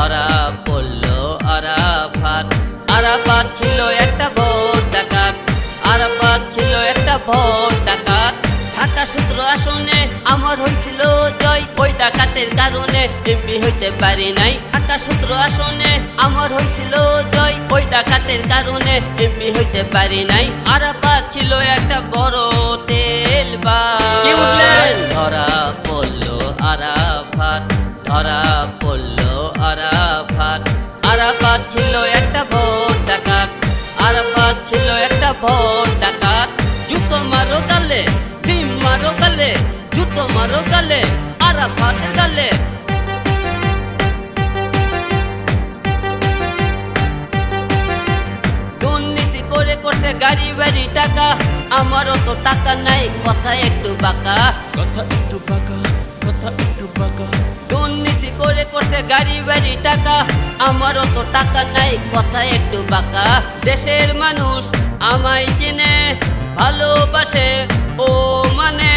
ধরা পড়লো আরাফাত। আরাফাত ছিল একটা ভোট ডাকাত, আরাফাত ছিল একটা ভোট ডাকাত। ঢাকা 17 আসনে আমার হয়েছিল জয়, ওই ডাকাতের কারণে এমপি হইতে পারি নাই। ঢাকা 17 আসনে আমার হয়েছিল জয়, ওই ডাকাতের কারণে এমপি হইতে পারি নাই। আরাফাত ছিল একটা বড় তেল বাস। ধরা পড়লো আরাফাত, ধরা পড়লো আরাফাত। আরাফাত ছিল একটা ভোট ডাকাত, আরাফাত ছিল একটা ভোট ডাকাত। জুতো মারো গালে, ভীম মারো গালে, জুতো মারো গালে, আরাফাতের গালে। দুর্নীতি করে করতে গাড়ি বাড়ি টাকা, আমারও তো টাকা নাই, কথা একটু বাঁকা, কথা একটু বাঁকা, কথা একটু বাঁকা। দুর্নীতি করে করতে গাড়ি বাড়ি টাকা, আমারও তো টাকা নাই, কথা একটু বাঁকা। দেশের মানুষ আমায় চিনে, ভালোবাসে ও মানে,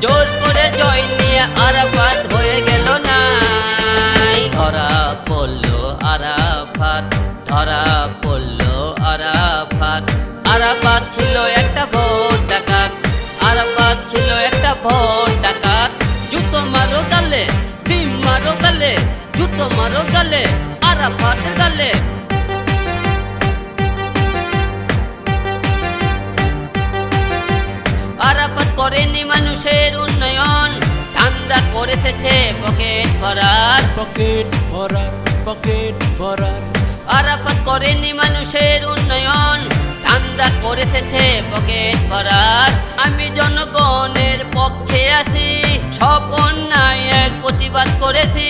জোর করে জয় নিয়ে আরাফাত হয়ে গেল নাই। ধরা পড়লো আরাফাত, ধরা পড়লো আরাফাত। আরাফাত ছিল একটা ভোট ডাকাত, আরাফাত ছিল একটা ভোট ডাকাত। জুতো মারো গালে, ভীম মারো গালে, জুতো মারো গালে, আরাফাতের গালে। আরাফাত করেনি মানুষের উন্নয়ন, ঠান্ডা করে থেছে পকেট ভরার, পকেট ভরার, পকেট ভরার। আরাফাত করেনি মানুষের উন্নয়ন, ঠান্ডা করে থেছে পকেট ভরার। আমি জনগণের পক্ষে আছি, সব অন্যায়ের প্রতিবাদ করেছি।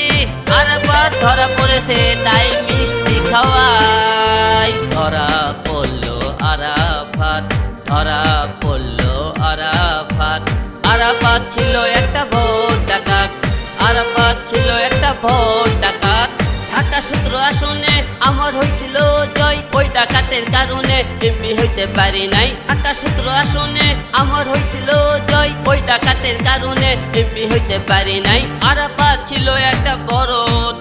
আরাফাত ধরা পড়েছে তাই মিষ্টি খাওয়াই। ধরা পড়লো আরাফাত, ধরা পড়লো আরাফাত। আরাফাত ছিল একটা ভোট ডাকাত, আরাফাত ছিল একটা ভোট ডাকাত। ঢাকা 17 আসনে আমার হয়েছিল জয়, ওই ডাকাতের কারণে এমপি হইতে পারি নাই। ঢাকা 17 আসনে আমার হয়েছিল জয়, ওই ডাকাতের কারণে এমপি হইতে পারি নাই। আরাফাত ছিল একটা বড়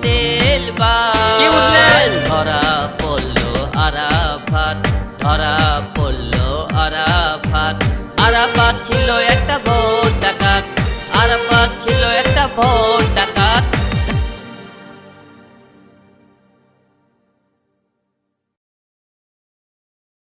তেল বাস। ধরা পড়লো আরাফাত, ধরা পড়লো আরাফাত। আরাফাত ছিল একটা ভোট ডাকাত, আরাফাত ছিল একটা ভোট ডাকাত।